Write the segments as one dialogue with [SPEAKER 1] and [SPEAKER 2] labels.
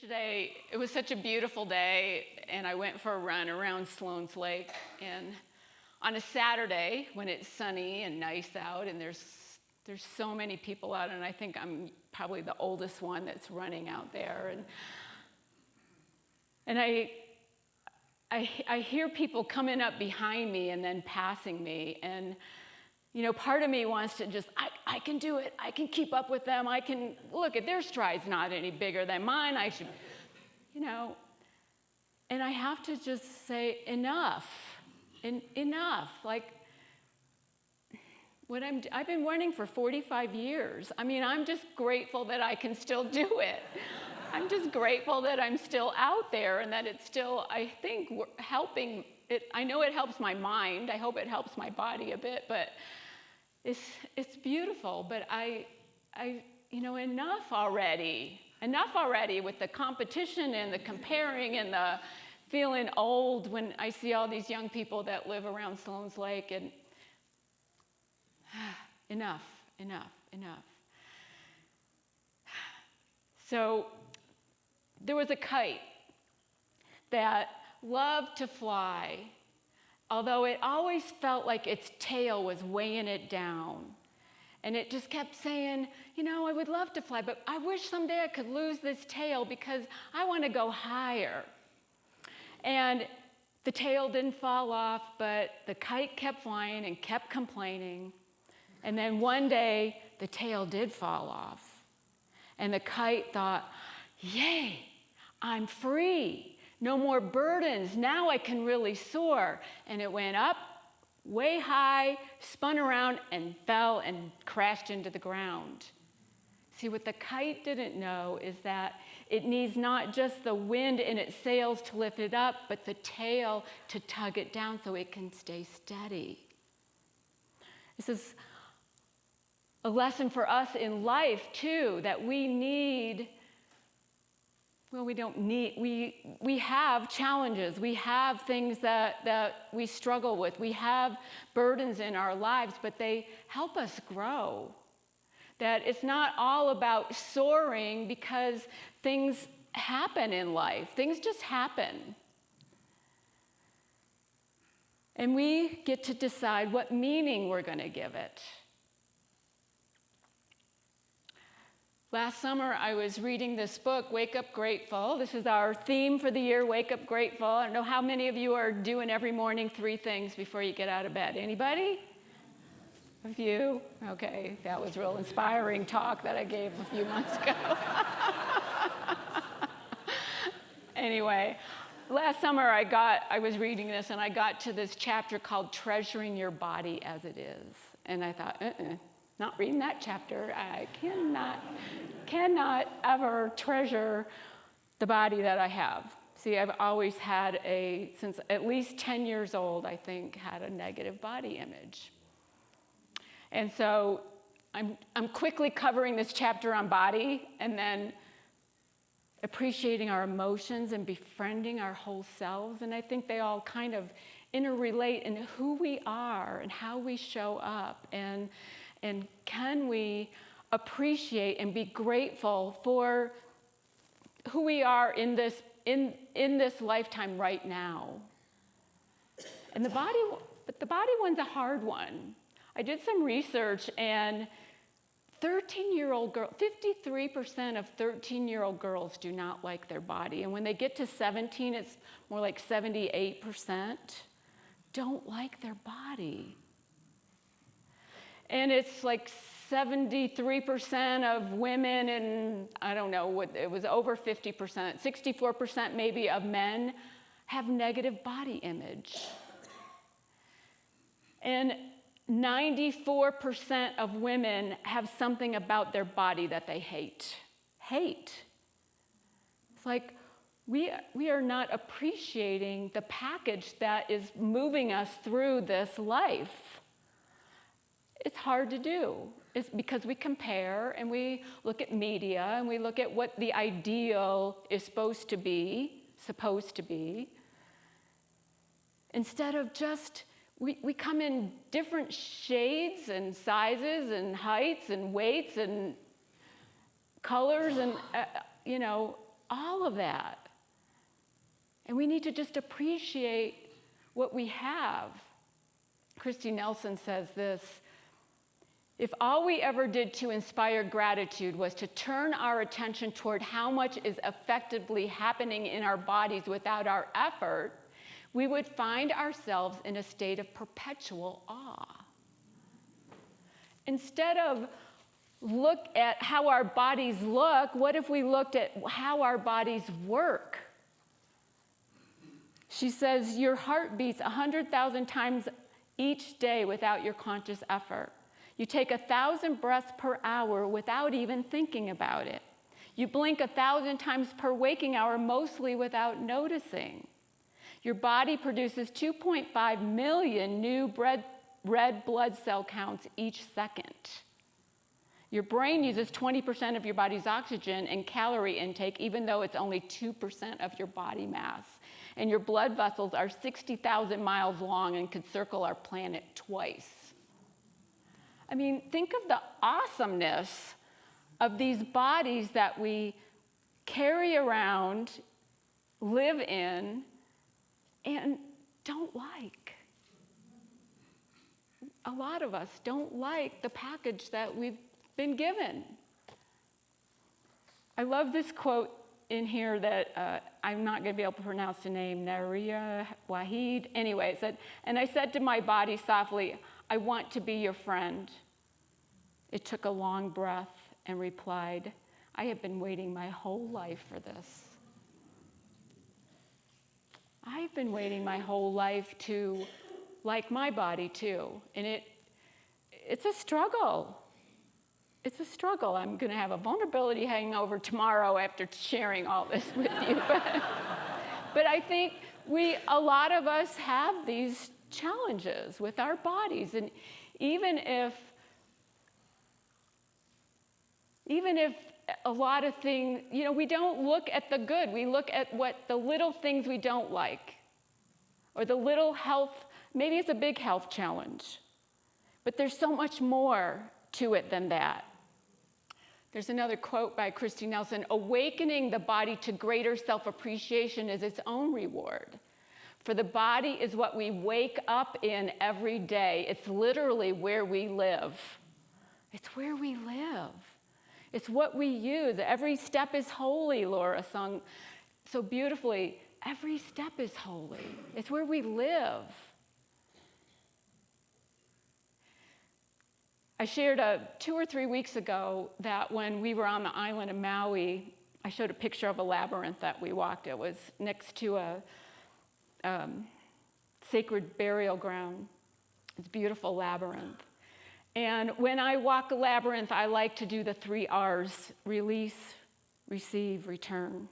[SPEAKER 1] Yesterday, it was such a beautiful day, and I went for a run around Sloan's Lake. And on a Saturday, when it's sunny and nice out, and there's so many people out, and I think I'm probably the oldest one that's running out there. And I hear people coming up behind me and then passing me, and part of me wants to just, I can do it. I can keep up with them. I can look at their strides, not any bigger than mine. I should, and I have to just say enough, enough. Like I've been running for 45 years. I mean, I'm just grateful that I can still do it. I'm just grateful that I'm still out there and that it's still, I think, helping it. I know it helps my mind. I hope it helps my body a bit, but it's beautiful. But enough already. Enough already with the competition and the comparing and the feeling old when I see all these young people that live around Sloan's Lake, and enough. So there was a kite that loved to fly, although it always felt like its tail was weighing it down. And it just kept saying, I would love to fly, but I wish someday I could lose this tail because I want to go higher. And the tail didn't fall off, but the kite kept flying and kept complaining. And then one day, the tail did fall off. And the kite thought, yay, I'm free. No more burdens. Now I can really soar. And it went up way high, spun around, and fell and crashed into the ground. See, what the kite didn't know is that it needs not just the wind in its sails to lift it up, but the tail to tug it down so it can stay steady. This is a lesson for us in life, too, that we need. Well, we don't need, we have challenges. We have things that we struggle with. We have burdens in our lives, but they help us grow. That it's not all about soaring because things happen in life. Things just happen. And we get to decide what meaning we're going to give it. Last summer, I was reading this book, Wake Up Grateful. This is our theme for the year, Wake Up Grateful. I don't know how many of you are doing every morning 3 things before you get out of bed. Anybody? A few? Okay, that was real inspiring talk that I gave a few months ago. Anyway, last summer I was reading this and I got to this chapter called Treasuring Your Body as It Is. And I thought, not reading that chapter. I cannot ever treasure the body that I have. See, I've always had since at least 10 years old, I think, had a negative body image. And so I'm quickly covering this chapter on body and then appreciating our emotions and befriending our whole selves. And I think they all kind of interrelate in who we are and how we show up, and can we appreciate and be grateful for who we are in this lifetime right now. And the body one's a hard one. I did some research, and 13-year-old girls, 53% of 13-year-old girls do not like their body. And when they get to 17, it's more like 78% don't like their body. And it's like 73% of women, and I don't know what, it was over 50%, 64% maybe of men have negative body image. And 94% of women have something about their body that they hate. Hate. It's like we are not appreciating the package that is moving us through this life. It's hard to do. It's because we compare and we look at media and we look at what the ideal is supposed to be, instead of just, we come in different shades and sizes and heights and weights and colors and, all of that. And we need to just appreciate what we have. Christy Nelson says this: if all we ever did to inspire gratitude was to turn our attention toward how much is effectively happening in our bodies without our effort, we would find ourselves in a state of perpetual awe. Instead of look at how our bodies look, what if we looked at how our bodies work? She says, your heart beats 100,000 times each day without your conscious effort. You take 1,000 breaths per hour without even thinking about it. You blink 1,000 times per waking hour, mostly without noticing. Your body produces 2.5 million new red blood cell counts each second. Your brain uses 20% of your body's oxygen and calorie intake, even though it's only 2% of your body mass. And your blood vessels are 60,000 miles long and could circle our planet twice. I mean, think of the awesomeness of these bodies that we carry around, live in, and don't like. A lot of us don't like the package that we've been given. I love this quote in here that I'm not going to be able to pronounce the name, Naria Wahid. Anyway, it said, and I said to my body softly, I want to be your friend. It took a long breath and replied, I have been waiting my whole life for this. I've been waiting my whole life to like my body too. And it's a struggle. It's a struggle. I'm going to have a vulnerability hangover tomorrow after sharing all this with you. But I think a lot of us have these challenges with our bodies. And even if a lot of things, we don't look at the good. We look at what the little things we don't like, or the little health, maybe it's a big health challenge. But there's so much more to it than that. There's another quote by Christy Nelson: awakening the body to greater self-appreciation is its own reward. For the body is what we wake up in every day. It's literally where we live. It's where we live. It's what we use. Every step is holy, Laura sung so beautifully. Every step is holy. It's where we live. I shared 2 or 3 weeks ago that when we were on the island of Maui, I showed a picture of a labyrinth that we walked. It was next to a sacred burial ground. It's a beautiful labyrinth. And when I walk a labyrinth, I like to do the 3 R's: release, receive, return.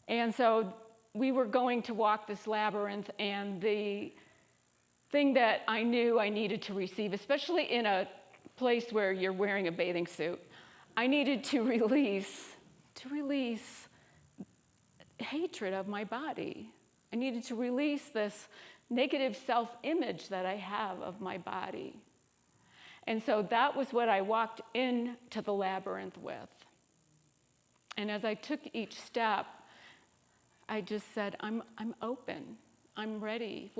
[SPEAKER 1] And so we were going to walk this labyrinth, and the thing that I knew I needed to receive, especially in a place where you're wearing a bathing suit, I needed to release hatred of my body. I needed to release this negative self-image that I have of my body. And so that was what I walked into the labyrinth with. And as I took each step, I just said, I'm open. I'm ready.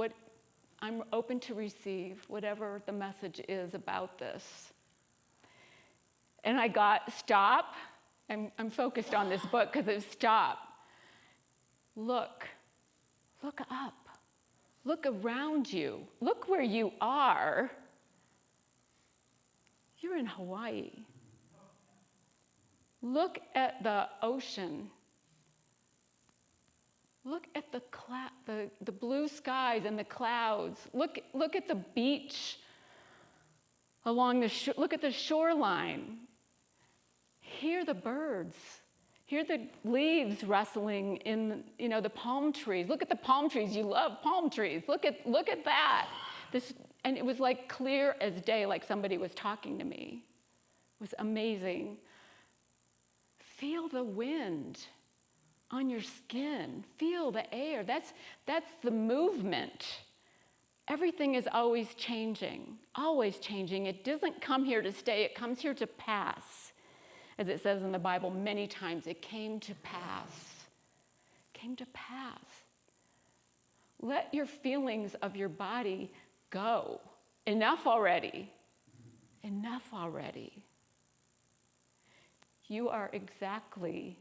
[SPEAKER 1] I'm open to receive whatever the message is about this. And I got stop. I'm focused on this book because it's stop. Look up. Look around you. Look where you are. You're in Hawaii. Look at the ocean. Look at the blue skies and the clouds. Look at the beach along the look at the shoreline. Hear the birds. Hear the leaves rustling in the palm trees. Look at the palm trees. You love palm trees. Look at that. And it was like clear as day, like somebody was talking to me. It was amazing. Feel the wind on your skin. Feel the air. That's the movement. Everything is always changing, always changing. It doesn't come here to stay. It comes here to pass. As it says in the Bible many times, it came to pass. Came to pass. Let your feelings of your body go. Enough already. Enough already. You are exactly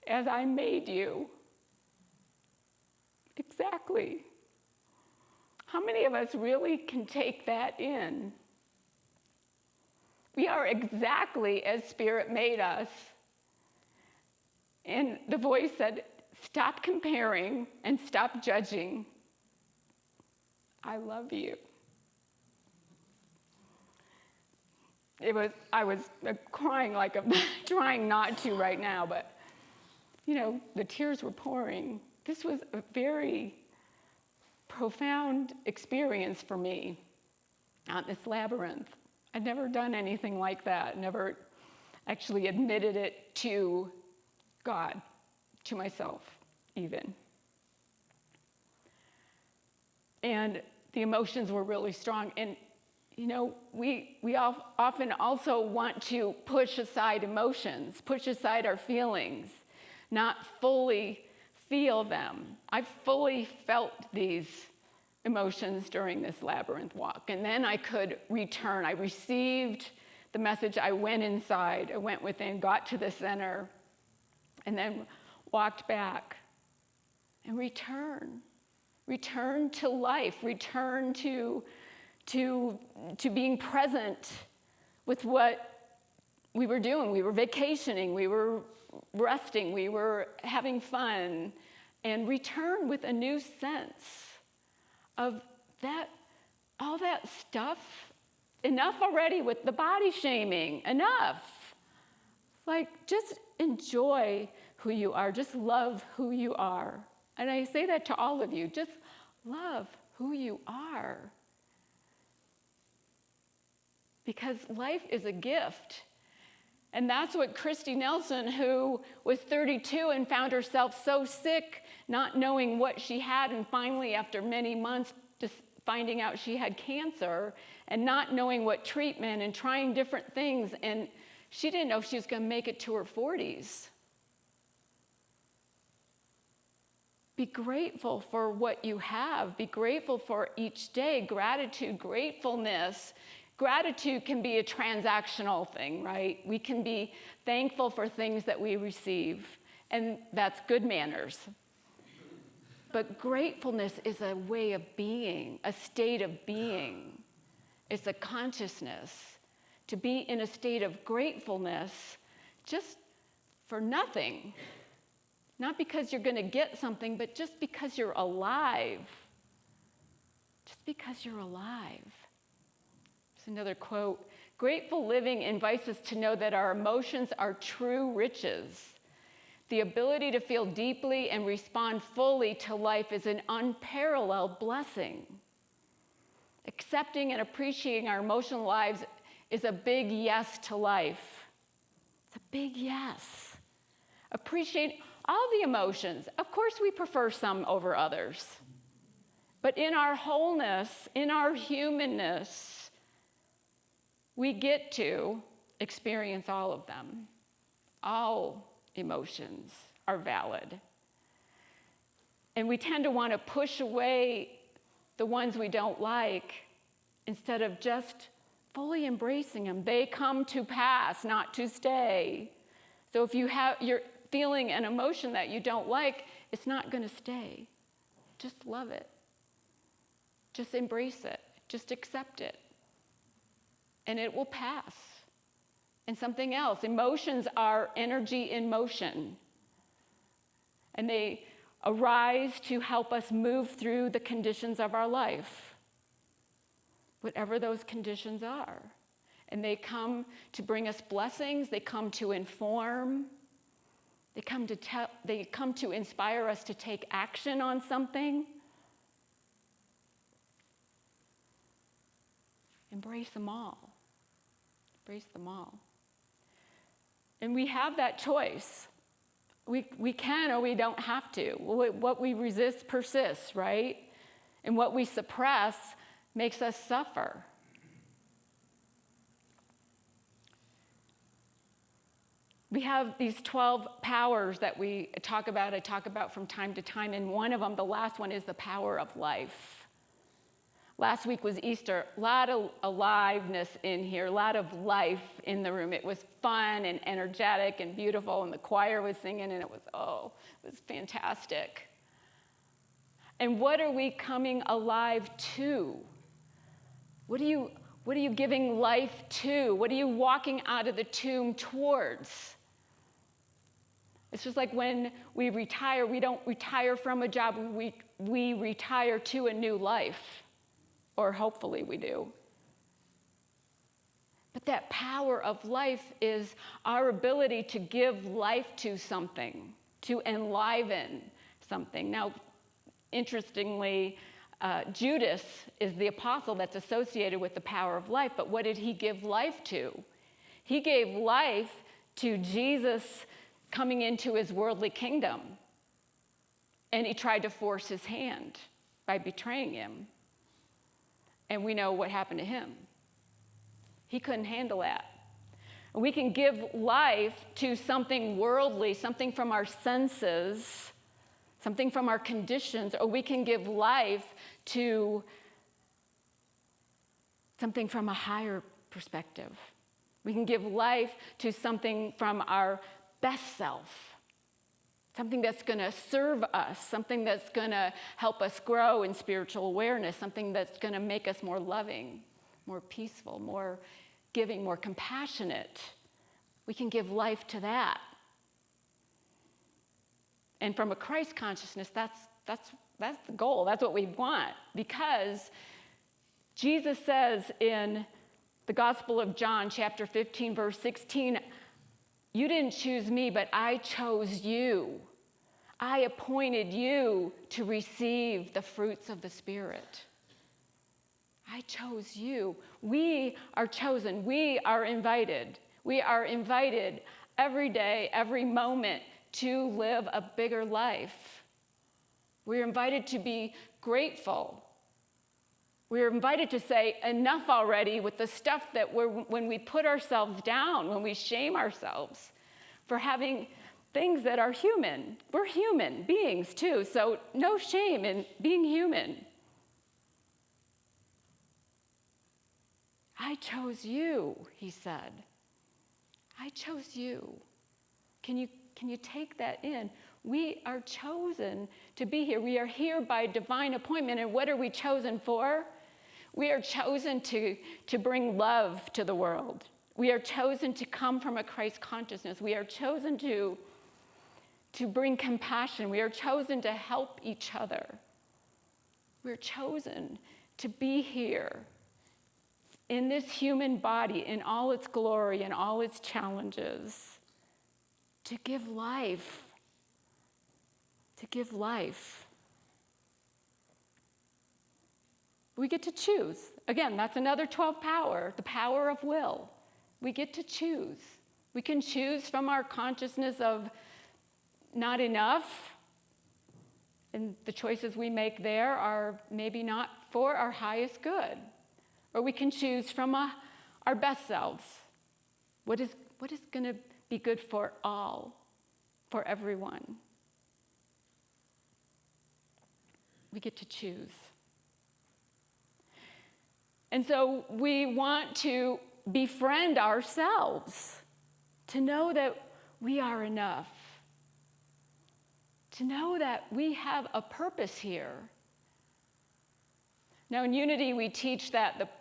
[SPEAKER 1] as I made you. Exactly. How many of us really can take that in? We are exactly as Spirit made us. And the voice said, stop comparing and stop judging. I love you. I was crying like I'm trying not to right now, but the tears were pouring. This was a very profound experience for me out in this labyrinth. I'd never done anything like that, never actually admitted it to God, to myself even. And the emotions were really strong. And we often also want to push aside emotions, push aside our feelings, not fully feel them. I fully felt these emotions during this labyrinth walk. And then I could return. I received the message. I went inside. I went within, got to the center, and then walked back and returned. Return to life. Return to being present with what we were doing. We were vacationing. We were resting. We were having fun. And return with a new sense of that, all that stuff. Enough already with the body shaming. Enough. Like, just enjoy who you are. Just love who you are. And I say that to all of you. Just love who you are. Because life is a gift. And that's what Christy Nelson, who was 32 and found herself so sick, not knowing what she had, and finally after many months just finding out she had cancer, and not knowing what treatment and trying different things, and she didn't know if she was going to make it to her 40s. Be grateful for what you have. Be grateful for each day. Gratitude, gratefulness. Gratitude can be a transactional thing, right? We can be thankful for things that we receive, and that's good manners. But gratefulness is a way of being, a state of being. It's a consciousness. To be in a state of gratefulness just for nothing. Not because you're going to get something, but just because you're alive. Just because you're alive. There's another quote. Grateful living invites us to know that our emotions are true riches. The ability to feel deeply and respond fully to life is an unparalleled blessing. Accepting and appreciating our emotional lives is a big yes to life. It's a big yes. Appreciate all the emotions. Of course, we prefer some over others. But in our wholeness, in our humanness, we get to experience all of them. All emotions are valid. And we tend to want to push away the ones we don't like instead of just fully embracing them. They come to pass, not to stay. So if you're feeling an emotion that you don't like, it's not going to stay. Just love it. Just embrace it. Just accept it. And it will pass. And something else. Emotions are energy in motion. And they arise to help us move through the conditions of our life, whatever those conditions are. And they come to bring us blessings. They come to inform. They come to inspire us to take action on something. Embrace them all. Embrace them all. And we have that choice. We can or we don't have to. What we resist persists, right? And what we suppress makes us suffer. We have these 12 powers that I talk about from time to time, and one of them, the last one, is the power of life. Last week was Easter. A lot of aliveness in here, a lot of life in the room. It was fun and energetic and beautiful, and the choir was singing, and it was fantastic. And what are we coming alive to? What are you giving life to? What are you walking out of the tomb towards? It's just like when we retire, we don't retire from a job, we retire to a new life. Or hopefully we do. But that power of life is our ability to give life to something, to enliven something. Now, interestingly, Judas is the apostle that's associated with the power of life, but what did he give life to? He gave life to Jesus coming into his worldly kingdom, and he tried to force his hand by betraying him. And we know what happened to him. He couldn't handle that. We can give life to something worldly, something from our senses, something from our conditions, or we can give life to something from a higher perspective. We can give life to something from our best self, something that's going to serve us, something that's going to help us grow in spiritual awareness, something that's going to make us more loving, more peaceful, more giving, more compassionate. We can give life to that. And from a Christ consciousness, that's the goal. That's what we want. Because Jesus says in the Gospel of John, chapter 15, verse 16, "You didn't choose me, but I chose you. I appointed you to receive the fruits of the Spirit." I chose you. We are chosen. We are invited. We are invited every day, every moment to live a bigger life. We're invited to be grateful. We're invited to say enough already with the stuff that when we put ourselves down, when we shame ourselves for having things that are human. We're human beings too, so no shame in being human. I chose you, he said. I chose you. Can you take that in? We are chosen to be here. We are here by divine appointment. And what are we chosen for? We are chosen to bring love to the world. We are chosen to come from a Christ consciousness. We are chosen to bring compassion. We are chosen to help each other. We're chosen to be here in this human body, in all its glory and all its challenges, to give life. To give life. We get to choose. Again, that's another 12 power, the power of will. We get to choose. We can choose from our consciousness of not enough, and the choices we make there are maybe not for our highest good. Or we can choose from our best selves. What is going to be good for all, for everyone? We get to choose. And so we want to befriend ourselves, to know that we are enough, to know that we have a purpose here. Now in Unity, we teach that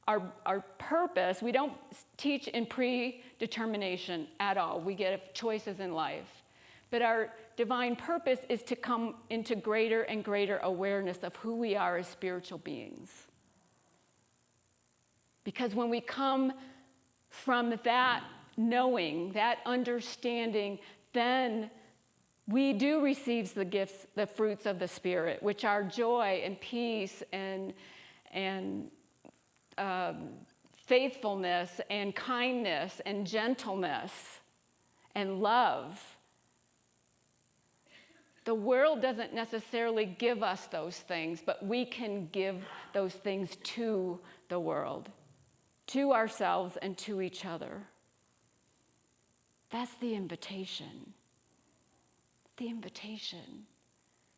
[SPEAKER 1] our purpose, we don't teach in predetermination at all. We get choices in life. But our divine purpose is to come into greater and greater awareness of who we are as spiritual beings. Because when we come from that knowing, that understanding, then we do receive the gifts, the fruits of the Spirit, which are joy and peace and faithfulness and kindness and gentleness and love. The world doesn't necessarily give us those things, but we can give those things to the world, to ourselves and to each other. That's the invitation. The invitation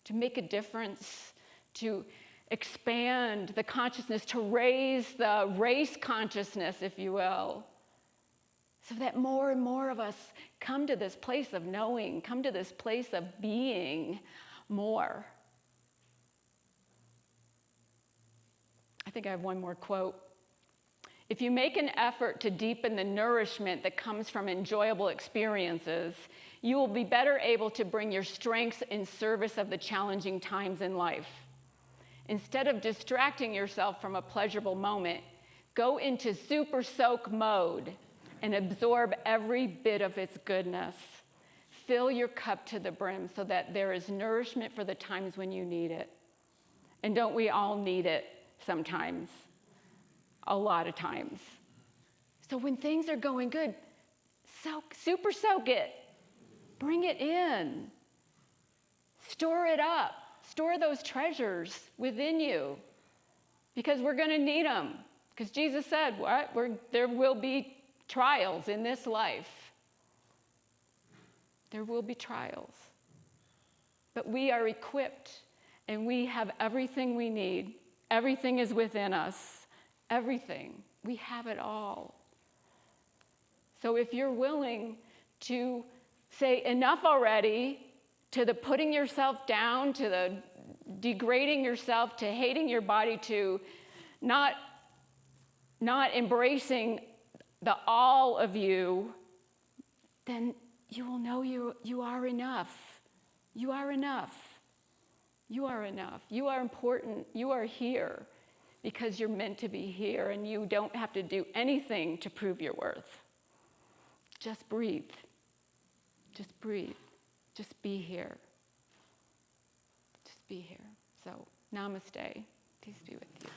[SPEAKER 1] to make a difference, to expand the consciousness, to raise the race consciousness, if you will, so that more and more of us come to this place of knowing, come to this place of being more. I think I have one more quote. If you make an effort to deepen the nourishment that comes from enjoyable experiences, you will be better able to bring your strengths in service of the challenging times in life. Instead of distracting yourself from a pleasurable moment, go into super soak mode and absorb every bit of its goodness. Fill your cup to the brim so that there is nourishment for the times when you need it. And don't we all need it sometimes? A lot of times. So when things are going good, super soak it. Bring it in. Store it up. Store those treasures within you, because we're going to need them. Because Jesus said, there will be trials in this life. There will be trials. But we are equipped, and we have everything we need. Everything is within us. Everything. We have it all. So if you're willing to say enough already, to the putting yourself down, to the degrading yourself, to hating your body, to not embracing the all of you, then you will know you are enough. You are enough. You are enough. You are important. You are here because you're meant to be here, and you don't have to do anything to prove your worth. Just breathe. Just breathe. Just be here. Just be here. So, namaste. Peace be with you.